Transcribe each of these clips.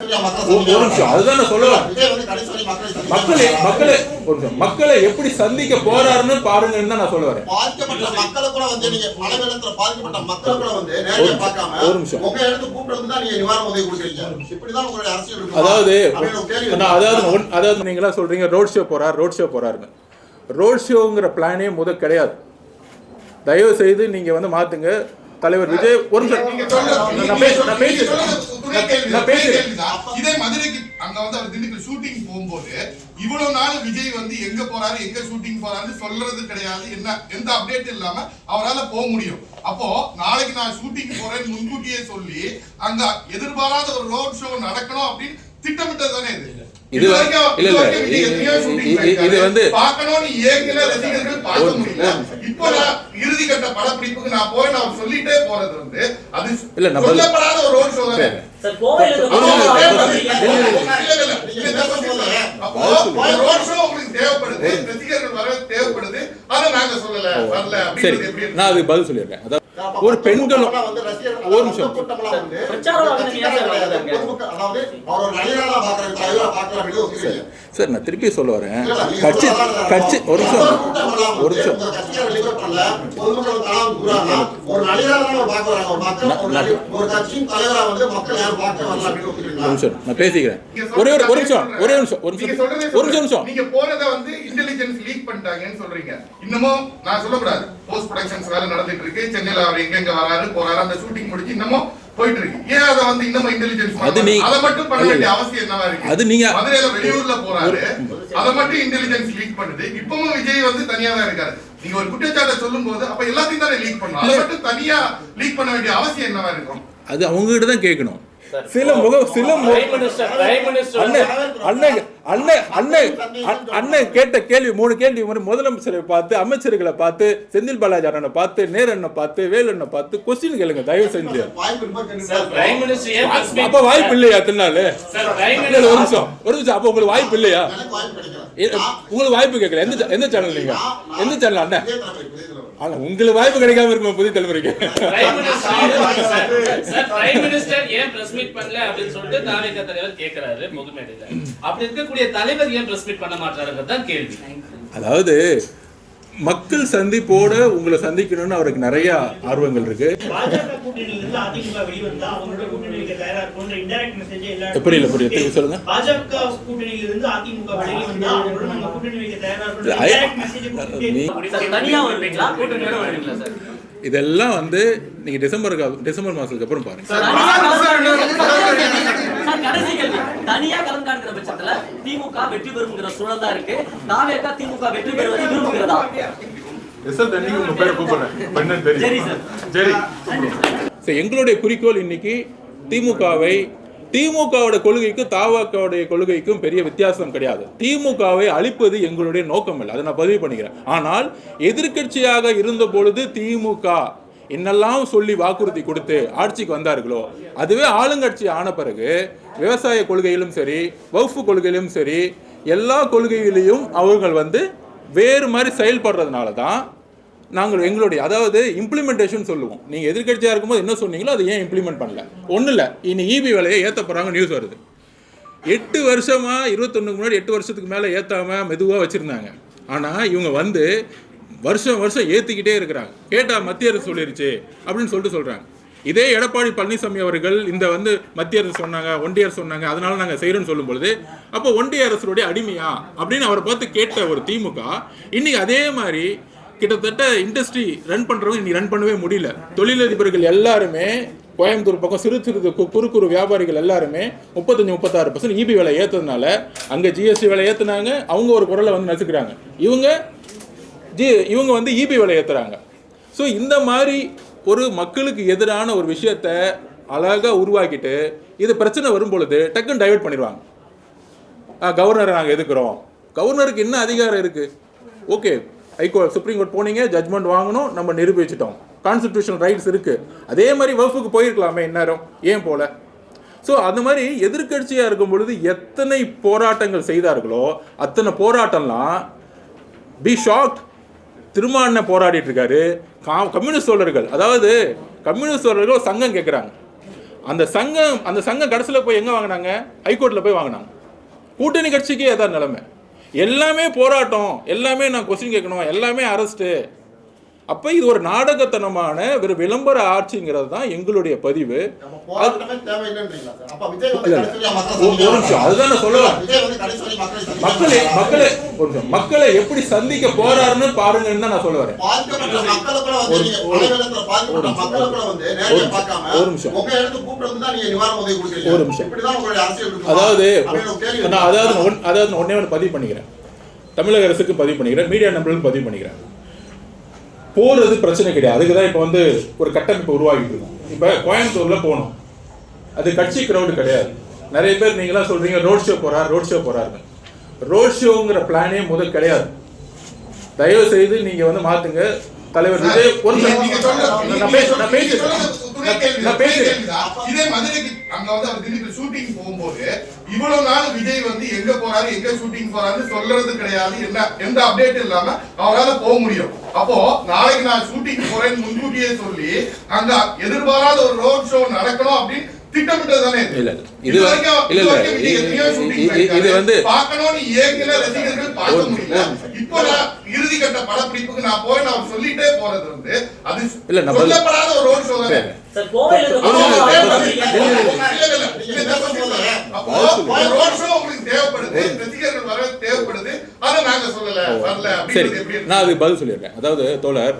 ஒரு நிமிஷம், அதுதான் நான் சொல்லுவேன். மக்களை எப்படி சந்திக்க போறாருன்னு பாருங்கன்னு தான் நான் சொல்லுவேன். ஒரு நிமிஷம், அதாவது நீங்களா சொல்றீங்க ரோட் ஷோ போறாருன்னு. ரோட் ஷோங்கிற பிளானே முதல் கிடையாது. தயவு செய்து நீங்க வந்து மாத்துங்க. தலைவர் விஜய் ஒரு இதே மதுரைக்கு அங்க வந்து அவர் திண்டுக்கல் ஷூட்டிங் போகும்போது இவ்வளவு நாள் விஜய் வந்து எங்க போறாரு எங்க ஷூட்டிங் போறாருன்னு சொல்றது கிடையாது. என்ன எந்த அப்டேட் இல்லாம அவரால் போக முடியும். அப்போ நாளைக்கு நான் ஷூட்டிங் போறேன்னு முன்கூட்டியே சொல்லி அங்க எதிர்பாராத ஒரு ரோட் ஷோ நடக்கணும் அப்படின்னு திட்டமிட்டது தானே இது வந்து பார்க்கணும்னு ஏற்கனவே ரசிகர்கள் பார்க்க முடியல. இப்போ இறுதி கட்ட படப்பிடிப்புக்கு நான் போய் நான் சொல்லிட்டே போறது வந்து அது சொல்லப்படாத ஒரு ரோட் ஷோ தானே. ரோட் ஷோ உங்களுக்கு தேவைப்படுது, ரசிகர்கள் வர தேவைப்படுது. அதை நாங்க சொல்லல வரல. சரி, நான் அதுக்கு பதில் சொல்லிடுறேன். அதாவது ஒரு பெண்களும் ஒரு நிமிஷம் சார், நான் திருப்பி சொல்ல வரேன். கட்சி ஒரு நிமிஷம் நான் பேசிக்கிறேன். ஒரே நிமிஷம். நீங்க போறத வந்து இன்டெலிஜென்ஸ் லீக் பண்ணிட்டாங்கன்னு சொல்றீங்க. இன்னமும் நான் சொல்லக்கூடாது, போஸ்ட் ப்ரொடக்ஷன்ஸ் வேலை நடந்துட்டு இருக்கு. சென்னையில அவர் எங்க வராரு போறாரு, அந்த ஷூட்டிங் முடிஞ்சு இன்னமும் போயிட்டு இருக்கு. ஏன் அதை வந்து இன்னமும் இன்டெலிஜென்ஸ் அதை மட்டும் பண்ண வேண்டிய அவசியம் என்னவா இருக்கு? அது நீங்க மதுரையில வெளியூர்ல போறாரு, அதை மட்டும் இன்டெலிஜென்ஸ் லீக் பண்ணுது. இப்பவும் விஜய் வந்து தனியா தான் இருக்காரு. நீங்க ஒரு குற்றச்சாட்டை சொல்லும் போது அப்ப எல்லாத்தையும் தானே லீக் பண்ணணும். அதை மட்டும் தனியா லீக் பண்ண வேண்டிய அவசியம் என்னவா இருக்கும்? அது அவங்க கிட்ட தான் கேட்கணும். அண்ணன் கேட்ட கேள்வி 3 கேள்வி. முதலமைச்சரை பார்த்து, அமைச்சர்களை பார்த்து, செந்தில் பாலாஜி அண்ணனை பார்த்து, நேரண்ணை பார்த்து, வேலுண்ணை பார்த்து கொஸ்டின் கேளுங்க தயவு செஞ்சு. அப்ப வாய்ப்பு இல்லையா? திருநாள் ஒரு நிமிஷம். அப்ப உங்களுக்கு வாய்ப்பு இல்லையா? உங்களுக்கு வாய்ப்பு கேட்கல. எந்த சேனல் நீங்க? எந்த சேனல் அண்ணன்? உங்களுக்கு வாய்ப்பு கிடைக்காம இருக்கும் புதிய தலைமுறைக்கு. அதாவது மக்கள் சந்திப்போட உங்களை சந்திக்கணும்னு அவருக்கு நிறைய ஆர்வங்கள் இருக்கு. புரியல சொல்லுங்க. இதெல்லாம் வந்து நீங்க டிசம்பர் மாசத்துக்கு அப்புறம் பாருங்க. தனியா கலந்து காண்கிற பட்சத்துல திமுக வெற்றி பெறும்ங்கிற சூழல் தான் இருக்கு. தாவேகா திமுக வெற்றி பெறுவதை விரும்புகிறதா? எங்களுடைய குறிக்கோள் இன்னைக்கு திமுகவோட கொள்கைக்கும் தாவேகாவுடைய கொள்கைக்கும் பெரிய வித்தியாசம் கிடையாது. திமுகவை அழிப்பது எங்களுடைய நோக்கம் இல்லை, அதை நான் பதிவு பண்ணிக்கிறேன். ஆனால் எதிர்க்கட்சியாக இருந்த பொழுது திமுக என்னெல்லாம் சொல்லி வாக்குறுதி கொடுத்து ஆட்சிக்கு வந்தார்களோ, அதுவே ஆளுங்கட்சி ஆன பிறகு விவசாய கொள்கையிலும் சரி, வக்ஃப் கொள்கையிலும் சரி, எல்லா கொள்கையிலையும் அவர்கள் வந்து வேறு மாதிரி செயல்படுறதுனால தான் நாங்கள் எங்களுடைய அதாவது இம்ப்ளிமெண்டேஷன் சொல்லுவோம். நீங்கள் எதிர்கட்சியாக இருக்கும்போது என்ன சொன்னீங்களோ அதை ஏன் இம்ப்ளிமெண்ட் பண்ணல? ஒன்றும் இல்லை, இன்னும் இபி விலையை ஏற்ற போகிறாங்க நியூஸ் வருது. 8 வருஷமாக 21 முன்னாடி 8 வருஷத்துக்கு மேலே ஏற்றாமல் மெதுவாக வச்சுருந்தாங்க. ஆனால் இவங்க வந்து வருஷம் ஏற்றிக்கிட்டே இருக்கிறாங்க. கேட்டால் மத்திய அரசு சொல்லிருச்சு அப்படின்னு சொல்கிறாங்க. இதே எடப்பாடி பழனிசாமி அவர்கள் இந்த வந்து மத்திய அரசு சொன்னாங்க, ஒன்றிய அரசு சொன்னாங்க, அதனால நாங்கள் செய்கிறோன்னு சொல்லும் பொழுது அப்போ ஒன்றிய அரசுடைய அடிமையா அப்படின்னு அவரை பார்த்து கேட்ட ஒரு திமுக இன்னைக்கு அதே மாதிரி கிட்டத்தட்ட இண்டஸ்ட்ரி ரன் பண்ணுறவங்க இன்னைக்கு ரன் பண்ணவே முடியல. தொழிலதிபர்கள் எல்லாருமே கோயம்புத்தூர் பக்கம் சிறு குறு வியாபாரிகள் எல்லாருமே 35-36% இபி விலை ஏற்றதுனால அங்கே ஜிஎஸ்டி விலை ஏற்றுனாங்க. அவங்க ஒரு குரலை வந்து நசுக்கிறாங்க, இவங்க வந்து இபி விலை ஏற்றுறாங்க. ஸோ இந்த மாதிரி ஒரு மக்களுக்கு எதிரான ஒரு விஷயத்தை அழகாக உருவாக்கிட்டு இது பிரச்சனை வரும் பொழுது டக்குன்னு டைவர்ட் பண்ணிடுவாங்க. கவர்னரை நாங்கள் எதுக்குறோம், கவர்னருக்கு என்ன அதிகாரம் இருக்குது? ஓகே, ஹைகோர்ட் சுப்ரீம் கோர்ட் போனீங்க, ஜட்மெண்ட் வாங்கணும், நம்ம நிரூபிச்சிட்டோம், கான்ஸ்டிடியூஷனல் ரைட்ஸ் இருக்குது. அதே மாதிரி வக்ஃபுக்கு போயிருக்கலாமே, இந்நேரம் ஏன் போல? ஸோ அந்த மாதிரி எதிர்கட்சியாக இருக்கும் பொழுது எத்தனை போராட்டங்கள் செய்தார்களோ அத்தனை போராட்டம்லாம் பி ஷாக்ட். திருமாவளவன் போராடிட்டு இருக்காரு. கம்யூனிஸ்ட் தோழர்கள், அதாவது கம்யூனிஸ்ட் தோழர்கள் சங்கம் கேட்குறாங்க. அந்த சங்கம் கடைசியில் போய் எங்கே வாங்கினாங்க? ஹைகோர்ட்டில் போய் வாங்கினாங்க. கூட்டணி கட்சிக்கே அதான் நிலைமை. எல்லாமே போராட்டம், எல்லாமே நான் கொஸ்டின் கேட்கணும், எல்லாமே அரெஸ்ட்டு. அப்போ இது ஒரு நாடகத்தனமான ஒரு விளம்பர ஆட்சிங்கிறது தான் எங்களுடைய பதிவு. அதுதான் நான் சொல்லுவேன். மக்களை எப்படி சந்திக்க போறாருன்னு பாருங்கன்னு தான் நான் சொல்ல வரேன். ஒரு நிமிஷம். அதாவது ஒன்னே ஒன்று பதிவு பண்ணிக்கிறேன், தமிழக அரசுக்கு பதிவு பண்ணிக்கிறேன், மீடியா நம்பர்களுக்கு பதிவு பண்ணிக்கிறேன். போகிறது பிரச்சனை கிடையாது. அதுக்கு தான் இப்போ வந்து ஒரு கட்டமைப்பு உருவாகிட்டு இருக்கும். இப்போ கோயம்புத்தூரில் போகணும், அது கட்சி க்ரௌடு கிடையாது. நிறைய பேர் நீங்களாம் சொல்கிறீங்க ரோட் ஷோ போகிறாருன்னு. ரோட் ஷோங்கிற பிளானே முதல் கிடையாது. தயவு செய்து நீங்கள் வந்து மாற்றுங்க. தலைவர் விஜய் ஷூட்டிங் போகும்போது இவ்வளவு நாள் விஜய் வந்து எங்க போறாரு எங்க ஷூட்டிங் போறாருன்னு சொல்றது கிடையாது. என்ன எந்த அப்டேட் இல்லாம அவரால் போக முடியும். அப்போ நாளைக்கு நான் ஷூட்டிங் போறேன்னு முன்கூட்டியே சொல்லி அங்க எதிர்பாராத ஒரு ரோட் ஷோ நடக்கணும் அப்படின்னு திட்டமிட்டது தானே? இல்ல இது வந்து பார்க்கணும்னு ஏற்கனவே ரசிகர்கள் பார்க்க முடியல. இப்போ இறுதி கட்ட படப்பிடிப்புக்கு நான் போய் நான் சொல்லிட்டே போறது வந்து அது இல்ல சொல்லப்படாத ஒரு ரோட் ஷோ தானே. ரோட் ஷோ உங்களுக்கு தேவைப்படுது, ரசிகர்கள் வர தேவைப்படுது, அதை நாங்க சொல்லல வரல அப்படின்னு. நான் அதுக்கு பதில் சொல்லியிருக்கேன். அதாவது தோழர்,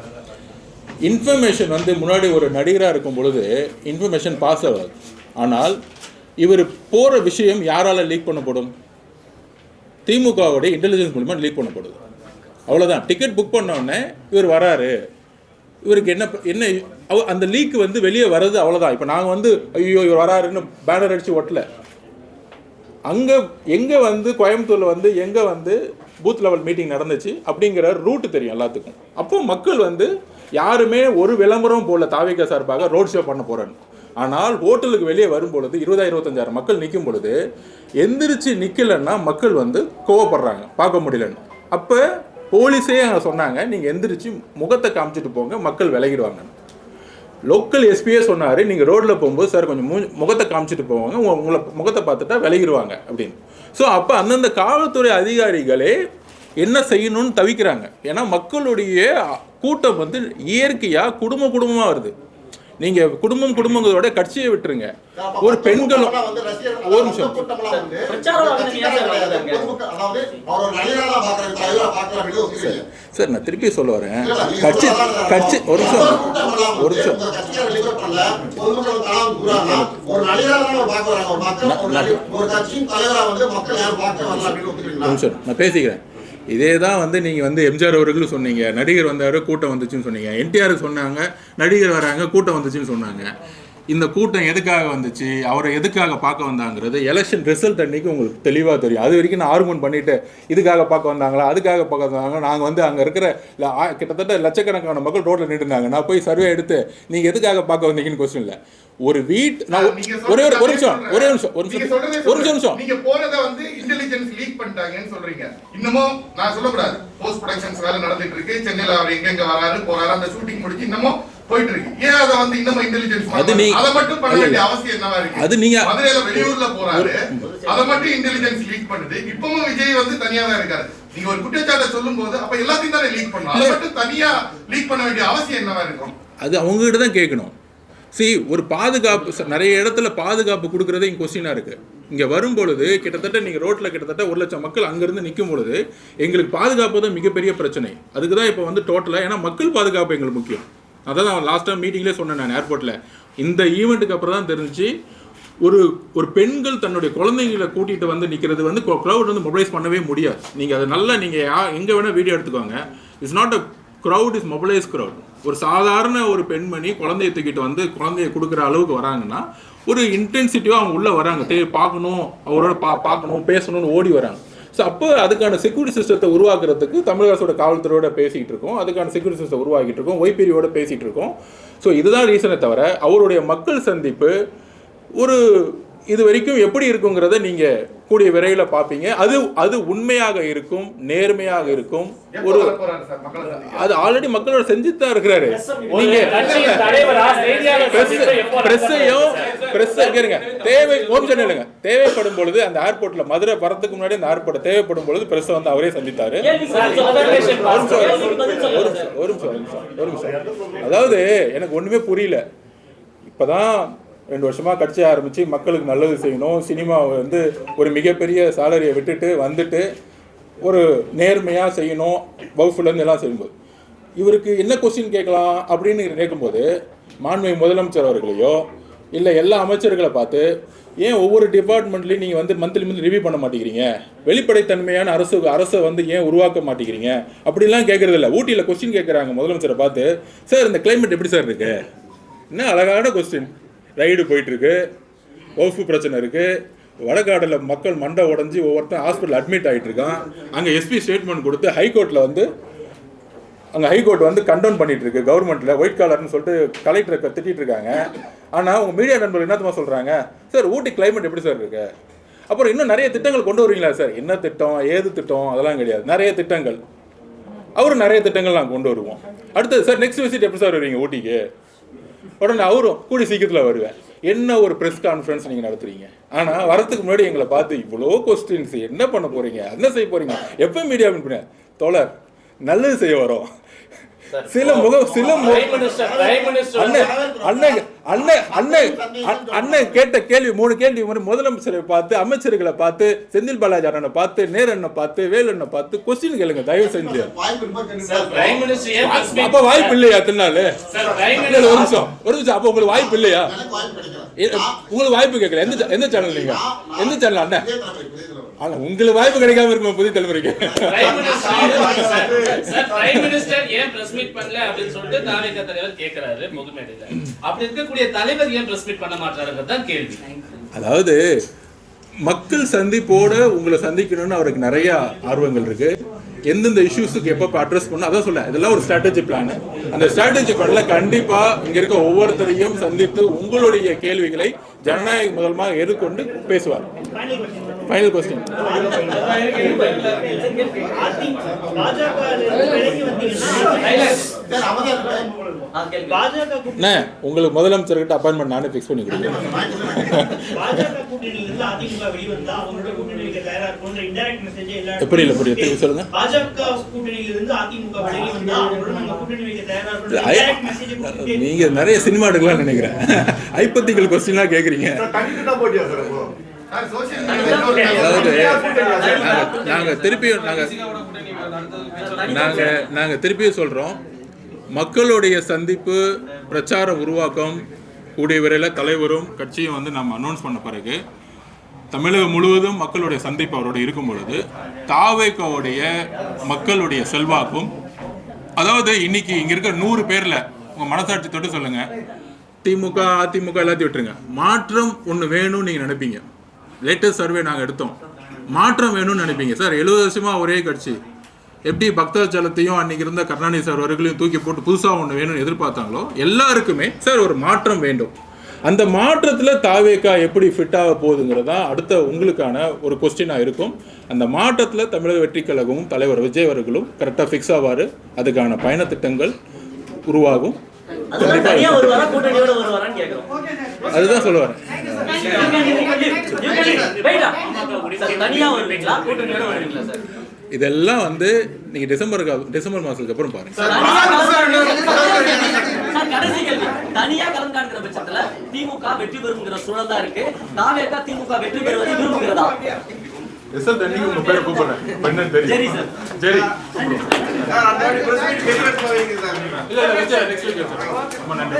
இன்ஃபர்மேஷன் வந்து முன்னாடி ஒரு நடிகராக இருக்கும் பொழுது இன்ஃபர்மேஷன் பாஸ் ஆகாது. ஆனால் இவர் போகிற விஷயம் யாரால் லீக் பண்ணப்படும்? திமுகவுடைய இன்டெலிஜென்ஸ் மூலமா லீக் பண்ணப்படுது. அவ்வளோதான். டிக்கெட் புக் பண்ணோடனே இவர் வராரு, இவருக்கு என்ன அந்த லீக் வந்து வெளியே வர்றது, அவ்வளோதான். இப்போ நாங்கள் வந்து ஐயோ இவர் வராருன்னு பேனர் அடித்து ஒட்டல. எங்கே வந்து கோயம்புத்தூரில் வந்து எங்கே வந்து பூத் லெவல் மீட்டிங் நடந்துச்சு அப்படிங்கிற ரூட்டு தெரியும் எல்லாத்துக்கும். அப்போ மக்கள் வந்து யாருமே ஒரு விளம்பரம் போல தாவேகா சார்பாக ரோட் ஷோ பண்ண போகிறேன்னு. ஆனால் ஹோட்டலுக்கு வெளியே வரும் பொழுது 20,000-25,000 மக்கள் நிற்கும் பொழுது எந்திரிச்சு நிற்கலைன்னா மக்கள் வந்து கோவப்படுறாங்க, பார்க்க முடியலன்னு. அப்போ போலீஸே அங்கே சொன்னாங்க, நீங்கள் எந்திரிச்சு முகத்தை காமிச்சிட்டு போங்க, மக்கள் விலகிடுவாங்க. லோக்கல் எஸ்பியே சொன்னார், நீங்கள் ரோட்டில் போகும்போது சார் கொஞ்சம் முகத்தை காமிச்சிட்டு போவாங்க, உங்களை முகத்தை பார்த்துட்டா விலகிடுவாங்க அப்படின்னு. ஸோ அப்போ அந்தந்த காவல்துறை அதிகாரிகளே என்ன செய்யணும்னு தவிக்கிறாங்க. ஏன்னா மக்களுடைய கூட்டம் வந்து இயற்கையாக குடும்பமாக வருது. நீங்கள் குடும்பங்களோட கட்சியை விட்டுருங்க. ஒரு பெண்களும் ஒரு நிமிஷம் சார், நான் திருப்பி சொல்ல வரேன். கட்சி ஒரு நிமிஷம் நான் பேசிக்கிறேன். இதே தான் வந்து நீங்கள் வந்து எம்ஜிஆர் அவர்களும் சொன்னீங்க, நடிகர் வந்தார் கூட்டம் வந்துச்சுன்னு சொன்னீங்க. என்டிஆருக்கு சொன்னாங்க நடிகர் வராங்க கூட்டம் வந்துச்சுன்னு சொன்னாங்க. இந்த கூட்டம் எதுக்காக வந்துச்சு, அவரை எதுக்காக பார்க்க வந்தாங்கிறது எலெக்ஷன் ரிசல்ட் அன்றைக்கி உங்களுக்கு தெளிவாக தெரியும். அது வரைக்கும் நான் ஆர்குமெண்ட் பண்ணிவிட்டு இதுக்காக பார்க்க வந்தாங்களா அதுக்காக பார்க்க வந்தாங்க. நாங்கள் வந்து அங்கே இருக்கிற கிட்டத்தட்ட லட்சக்கணக்கான மக்கள் ரோட்டில் நின்றுருந்தாங்க. நான் போய் சர்வே எடுத்து நீங்கள் எதுக்காக பார்க்க வந்தீங்கன்னு கொஸ்டின் இல்லை. ஒரு வீட் நான் ஒரே நிமிஷம் நீங்க போறத வந்து இன்டெலிஜென்ஸ் லீக் பண்ணிட்டாங்கன்னு சொல்றீங்க. இன்னமும் நான் சொல்லக்கூடாது, போஸ்ட் ப்ரொடக்ஷன்ஸ் வேலை நடந்துட்டு இருக்கு. சென்னையில அவர் எங்க வராரு போறாரு, அந்த ஷூட்டிங் முடிஞ்சு இன்னமும் போயிட்டு இருக்கு. ஏன் அதை வந்து இன்னமும் இன்டெலிஜென்ஸ் அதை மட்டும் பண்ண வேண்டிய அவசியம் என்னவா இருக்கு? அது நீங்க மதுரையில வெளியூர்ல போறாரு, அதை மட்டும் இன்டெலிஜென்ஸ் லீக் பண்ணுது. இப்பவும் விஜய் வந்து தனியா தான் இருக்காரு. நீங்க ஒரு குற்றச்சாட்டை சொல்லும் போது அப்ப எல்லாத்தையும் தானே லீக் பண்ணணும். அதை மட்டும் தனியா லீக் பண்ண வேண்டிய அவசியம் என்னவா இருக்கும்? அது அவங்ககிட்ட தான் கேட்கணும். ஒரு பாதுகாப்பு நிறைய இடத்துல பாதுகாப்பு கொடுக்குறதே இங்கே கொஸ்டினாக இருக்குது. இங்கே வரும்பொழுது கிட்டத்தட்ட நீங்கள் ரோட்டில் கிட்டத்தட்ட 1,00,000 மக்கள் அங்கேருந்து நிற்கும் பொழுது எங்களுக்கு பாதுகாப்பு தான் மிகப்பெரிய பிரச்சனை. அதுக்கு தான் இப்போ வந்து டோட்டலாக, ஏன்னா மக்கள் பாதுகாப்பு எங்களுக்கு முக்கியம். அதான் நான் லாஸ்ட் டைம் மீட்டிங்லேயே சொன்னேன். நான் ஏர்போர்ட்டில் இந்த ஈவெண்ட்டுக்கு அப்புறம் தான் தெரிஞ்சு ஒரு பெண்கள் தன்னுடைய குழந்தைங்களை கூட்டிகிட்டு வந்து நிற்கிறது வந்து க்ரௌட் வந்து மொபைலைஸ் பண்ணவே முடியாது. நீங்கள் அதை நல்லா நீங்கள் எங்கே வேணால் வீடியோ எடுத்துக்கோங்க. It's not a crowd, is mobilise crowd. ஒரு சாதாரண ஒரு பெண்மணி குழந்தைய தூக்கிட்டு வந்து குழந்தைய கொடுக்குற அளவுக்கு வராங்கன்னா ஒரு இன்டென்சிட்டிவாக அவங்க உள்ளே வராங்க. பார்க்கணும், அவரோட பார்க்கணும், பேசணும்னு ஓடி வராங்க. ஸோ அப்போ அதுக்கான செக்யூரிட்டி சிஸ்டத்தை உருவாக்குறதுக்கு தமிழக அரசோட காவல்துறையோட பேசிகிட்டு இருக்கோம். அதுக்கான செக்யூரிட்டி சிஸ்டம் உருவாக்கிட்டு இருக்கோம், ஒய்பிரியோட பேசிகிட்டு இருக்கோம். ஸோ இதுதான் ரீசனை தவிர அவருடைய மக்கள் சந்திப்பு இது வரைக்கும் எப்படி இருக்குங்கிறத நீங்கள் கூடிய விரைவில் பார்ப்பீங்க. அது உண்மையாக இருக்கும், நேர்மையாக இருக்கும். ஒரு அது ஆல்ரெடி மக்களோட செஞ்சுட்டு தான் இருக்கிறாரு. நீங்க தேவைப்படும் பொழுது அந்த ஏர்போர்ட்ல மதுரை வரதுக்கு முன்னாடி அந்த ஏர்போர்ட் தேவைப்படும் பொழுது பிரஸ் வந்து அவரே சந்தித்தாரு. ஒரு நிமிஷம். அதாவது எனக்கு ஒண்ணுமே புரியல. இப்பதான் 2 வருஷமா கட்சி ஆரம்பிச்சு மக்களுக்கு நல்லது செய்யணும், சினிமாவை வந்து ஒரு மிகப்பெரிய சேலரியை விட்டுட்டு வந்துட்டு ஒரு நேர்மையாக செய்யணும், பவுஃபுல்லேருந்து எல்லாம் செய்யும்போது இவருக்கு என்ன கொஸ்டின் கேட்கலாம் அப்படின்னு கேட்கும்போது மாண்புமிகு முதலமைச்சர் அவர்களையோ இல்லை எல்லா அமைச்சர்களை பார்த்து ஏன் ஒவ்வொரு டிபார்ட்மெண்ட்லையும் நீங்கள் வந்து மந்த்லி ரிவ்யூ பண்ண மாட்டேங்கிறீங்க, வெளிப்படைத்தன்மையான அரசை வந்து ஏன் உருவாக்க மாட்டேங்கிறீங்க அப்படிலாம் கேட்குறது இல்லை. ஊட்டியில் கொஸ்டின் கேட்குறாங்க முதலமைச்சரை பார்த்து, சார் இந்த கிளைமேட் எப்படி சார் இருக்கு? என்ன அழகான கொஸ்டின். ரைடு போயிட்டுருக்கு, ஓஃபு பிரச்சனை இருக்குது, வடகாடில் மக்கள் மண்டை உடஞ்சி ஒவ்வொருத்தன் ஹாஸ்பிட்டல் அட்மிட் ஆகிட்டு இருக்கான். அங்கே எஸ்பி ஸ்டேட்மெண்ட் கொடுத்து ஹைகோர்ட்டில் வந்து ஹைகோர்ட் வந்து கண்டோன் பண்ணிட்டு இருக்கு கவர்மெண்ட்டில் ஒயிட் காலர்னு சொல்லிட்டு கலெக்டரை திட்டிகிட்டு இருக்காங்க. ஆனால் உங்கள் மீடியா நண்பர்கள் என்னத்தமா சொல்கிறாங்க, சார் ஊட்டி கிளைமேட் எப்படி சார் இருக்கு? அப்புறம் இன்னும் நிறைய திட்டங்கள் கொண்டு வருவீங்களா சார்? என்ன திட்டம், ஏது திட்டம், அதெல்லாம் கிடையாது. நிறைய திட்டங்கள், அவரும் நிறைய திட்டங்கள் நாங்கள் கொண்டு வருவோம். அடுத்தது சார் நெக்ஸ்ட் விசிட் எப்படி சார் வருவீங்க ஊட்டிக்கு? உடனே அவரும் கூடி சீக்கிரத்தில் வருவேன். என்ன ஒரு ப்ரெஸ் கான்ஃபரன்ஸ் நீங்கள் நடத்துறீங்க? ஆனால் வரத்துக்கு முன்னாடி எங்களை பார்த்து இவ்வளோ கொஸ்டின்ஸ் என்ன பண்ண போகிறீங்க, என்ன செய்ய போகிறீங்க, எப்போ மீடியா பண்ண தோழர் நல்லது செய்ய வரோம். அண்ணன் கேட்ட கேள்வி 3 கேள்வி முதலமைச்சரை பார்த்து, அமைச்சர்களை பார்த்து, செந்தில் பாலாஜி அண்ணனை பார்த்து, நேரண்ணை பார்த்து, வேலுண்ணை பார்த்து கொஸ்டின் கேளுங்க தயவு செஞ்சு. அப்ப வாய்ப்பு இல்லையா திருநாள்? ஒரு நிமிஷம். அப்ப உங்களுக்கு வாய்ப்பு இல்லையா? உங்களுக்கு வாய்ப்பு கேட்கல. எந்த சேனல் நீங்க? எந்த சேனல் அண்ணன்? உங்களுக்கு வாய்ப்பு கிடைக்காம இருக்கும் புதிய தலைமுறைக்கு. அதாவது மக்கள் சந்திப்போட உங்களை சந்திக்கணும்னு அவருக்கு நிறைய ஆர்வங்கள் இருக்கு. எந்தெந்த இஷ்யூஸுக்கு எப்போ அட்ரஸ் பண்ணணும் அதான் சொல்ல, இதெல்லாம் ஒரு ஸ்ட்ராட்டஜி பிளான். அந்த ஸ்ட்ராட்டஜி பிளான்ல கண்டிப்பா இங்க இருக்க ஒவ்வொருத்தரையும் சந்தித்து உங்களுடைய கேள்விகளை ஜனநாயக முதல்மாக எதிர்கொண்டு பேசுவார். Final question. உங்களுக்கு முதலமைச்சர்கிட்ட அப்பாயின்மெண்ட் நானே ஃபிக்ஸ் பண்ணி கொடுக்குறேன். புரியல சொல்லுங்க. நீங்க நிறைய சினிமா எடுக்கலாம் நினைக்கிறேன். ஐபத்திக்கல் கொஸ்டின்லாம் கேக்குறீங்க. அதாவது நாங்க திருப்பியும் சொல்றோம், மக்களுடைய சந்திப்பு, பிரச்சார உருவாக்கம் கூடிய விரைவில் தலைவரும் கட்சியும் வந்து நம்ம அனௌன்ஸ் பண்ண பிறகு தமிழகம் முழுவதும் மக்களுடைய சந்திப்பு அவரோட இருக்கும் பொழுது தாவேக்காவுடைய மக்களுடைய செல்வாக்கும், அதாவது இன்னைக்கு இங்க இருக்க 100 பேர்ல உங்க மனசாட்சி தொட்டு சொல்லுங்க, திமுக அதிமுக எல்லாத்தையும் விட்டுருங்க, மாற்றம் ஒன்று வேணும்னு நீங்க நினைப்பீங்க. லேட்டஸ்ட் சர்வே நாங்கள் எடுத்தோம், மாற்றம் வேணும்னு நினைப்பீங்க. சார் 70 வருஷமா ஒரே கட்சி எப்படி பக்தஜலத்தையும் அன்னைக்கு இருந்த கருணாநிதி சார் அவர்களையும் தூக்கி போட்டு புதுசாக ஒன்று வேணும்னு எதிர்பார்த்தாங்களோ எல்லாருக்குமே சார் ஒரு மாற்றம் வேண்டும். அந்த மாற்றத்தில் தாவேக்கா எப்படி ஃபிட்டாக போகுதுங்கிறது தான் அடுத்த உங்களுக்கான ஒரு கொஸ்டினாக இருக்கும். அந்த மாற்றத்தில் தமிழக வெற்றி கழகமும் தலைவர் விஜய் அவர்களும் கரெக்டாக ஃபிக்ஸ் ஆவார். அதுக்கான பயண திட்டங்கள் உருவாகும். அதுதான் சொல்லுவார். இதெல்லாம் வந்து நீங்க டிசம்பர் மாசத்துக்கு அப்புறம் பாருங்க. தனியா கலந்து காண்கிற பட்சத்துல திமுக வெற்றி பெறுங்கிற சூழல் தான் இருக்கு. தாவேக்கா திமுக வெற்றி பெறுவதை விரும்புகிறதா? ரிசல்ட் அன்னைக்கு உங்க பேரை கூப்பிடுறேன். பண்ணேன் தெரியும். சரி சார். சரி. சார் அந்த பிரஸ் டெலிவர் பண்ணுவீங்க சார். இல்ல வெச்சா நெக்ஸ்ட் வீக் சார். ரொம்ப நன்றி.